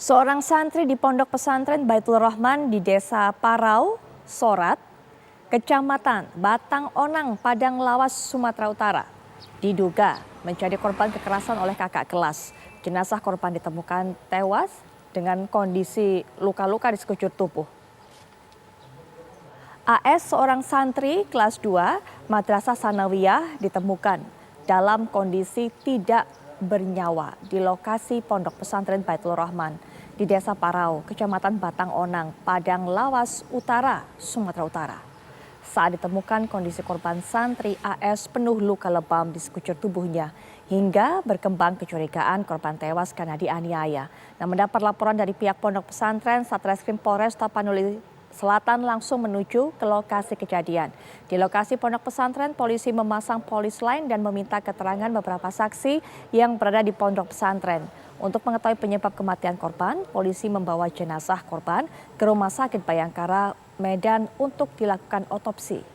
Seorang santri di Pondok Pesantren Baitul Rahman di Desa Parau, Sorat, Kecamatan Batang Onang, Padang Lawas, Sumatera Utara, diduga menjadi korban kekerasan oleh kakak kelas. Jenazah korban ditemukan tewas dengan kondisi luka-luka di sekujur tubuh. AS, seorang santri kelas 2 Madrasah Sanawiyah, ditemukan dalam kondisi tidak bernyawa di lokasi Pondok Pesantren Baitul Rahman di Desa Parau, Kecamatan Batang Onang, Padang Lawas Utara, Sumatera Utara. Saat ditemukan, kondisi korban santri AS penuh luka lebam di sekujur tubuhnya hingga berkembang kecurigaan korban tewas karena dianiaya. Nah, mendapat laporan dari pihak Pondok Pesantren, Satreskrim Polres Tapanuli Selatan langsung menuju ke lokasi kejadian. Di lokasi Pondok Pesantren, polisi memasang polis lain dan meminta keterangan beberapa saksi yang berada di Pondok Pesantren. Untuk mengetahui penyebab kematian korban, polisi membawa jenazah korban ke Rumah Sakit Bayangkara, Medan untuk dilakukan otopsi.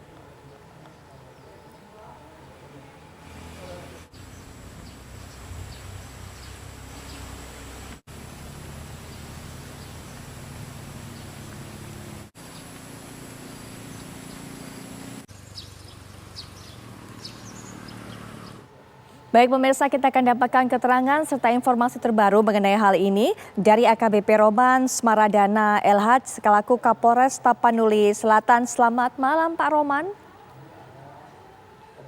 Baik pemirsa, kita akan dapatkan keterangan serta informasi terbaru mengenai hal ini dari AKBP Roman Smaradana LH selaku Kapolres Tapanuli Selatan. Selamat malam Pak Roman.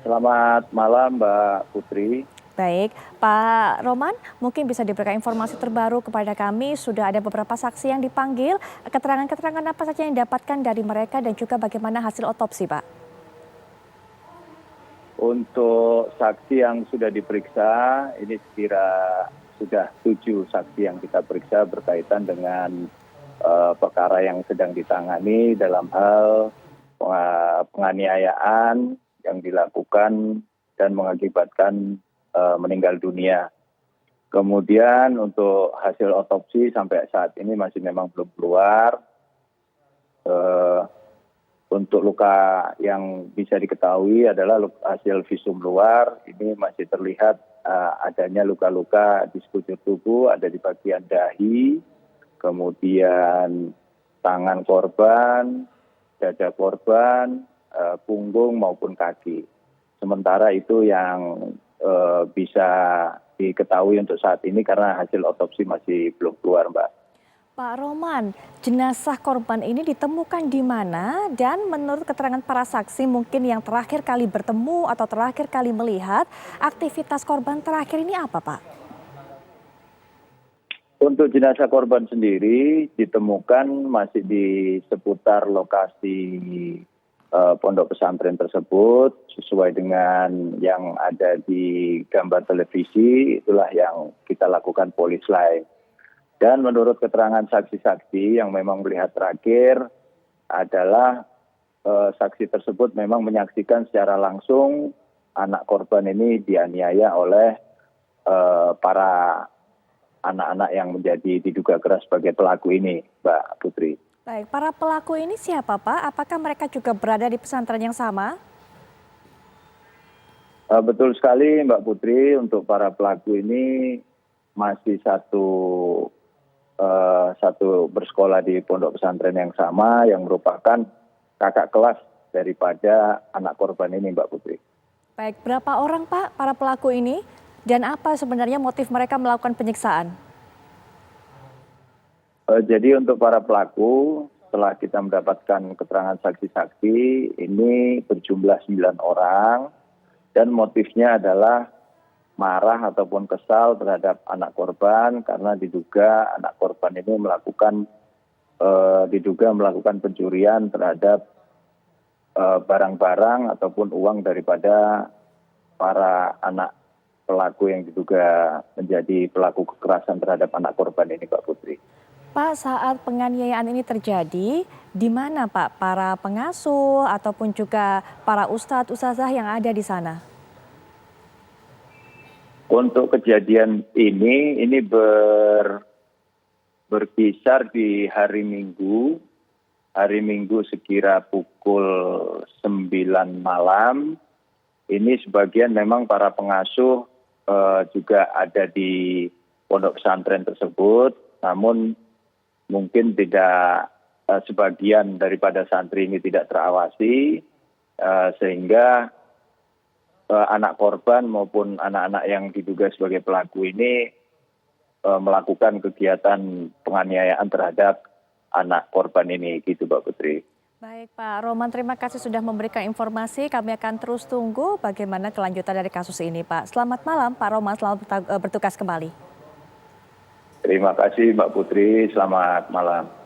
Selamat malam Mbak Putri. Baik, Pak Roman, mungkin bisa diberikan informasi terbaru kepada kami. Sudah ada beberapa saksi yang dipanggil. Keterangan-keterangan apa saja yang didapatkan dari mereka dan juga bagaimana hasil otopsi, Pak? Untuk saksi yang sudah diperiksa, ini sekira sudah 7 saksi yang kita periksa berkaitan dengan perkara yang sedang ditangani dalam hal penganiayaan yang dilakukan dan mengakibatkan meninggal dunia. Kemudian untuk hasil otopsi sampai saat ini masih memang belum keluar. Untuk luka yang bisa diketahui adalah hasil visum luar, ini masih terlihat adanya luka-luka di sekujur tubuh, ada di bagian dahi, kemudian tangan korban, dada korban, punggung maupun kaki. Sementara itu yang bisa diketahui untuk saat ini karena hasil otopsi masih belum keluar, Mbak. Pak Roman, jenazah korban ini ditemukan di mana dan menurut keterangan para saksi mungkin yang terakhir kali bertemu atau terakhir kali melihat aktivitas korban terakhir ini apa, Pak? Untuk jenazah korban sendiri ditemukan masih di seputar lokasi pondok pesantren tersebut sesuai dengan yang ada di gambar televisi, itulah yang kita lakukan polis lain. Dan menurut keterangan saksi-saksi yang memang melihat terakhir adalah saksi tersebut memang menyaksikan secara langsung anak korban ini dianiaya oleh para anak-anak yang menjadi diduga keras sebagai pelaku ini, Mbak Putri. Baik, para pelaku ini siapa, Pak? Apakah mereka juga berada di pesantren yang sama? Betul sekali, Mbak Putri. Untuk para pelaku ini masih satu bersekolah di pondok pesantren yang sama yang merupakan kakak kelas daripada anak korban ini, Mbak Putri. Baik, berapa orang Pak para pelaku ini dan apa sebenarnya motif mereka melakukan penyiksaan? Jadi untuk para pelaku setelah kita mendapatkan keterangan saksi-saksi ini berjumlah 9 orang dan motifnya adalah marah ataupun kesal terhadap anak korban karena diduga anak korban ini melakukan pencurian terhadap barang-barang ataupun uang daripada para anak pelaku yang diduga menjadi pelaku kekerasan terhadap anak korban ini, Pak Putri. Pak, saat penganiayaan ini terjadi, di mana Pak para pengasuh ataupun juga para ustadz, ustazah yang ada di sana? Untuk kejadian ini berkisar di hari Minggu sekira pukul 9 malam. Ini sebagian memang para pengasuh juga ada di pondok pesantren tersebut. namun mungkin tidak sebagian daripada santri ini tidak terawasi, sehingga anak korban maupun anak-anak yang diduga sebagai pelaku ini melakukan kegiatan penganiayaan terhadap anak korban ini, gitu Mbak Putri. Baik Pak Roman, terima kasih sudah memberikan informasi. Kami akan terus tunggu bagaimana kelanjutan dari kasus ini Pak. Selamat malam Pak Roman, selamat bertugas kembali. Terima kasih Mbak Putri, selamat malam.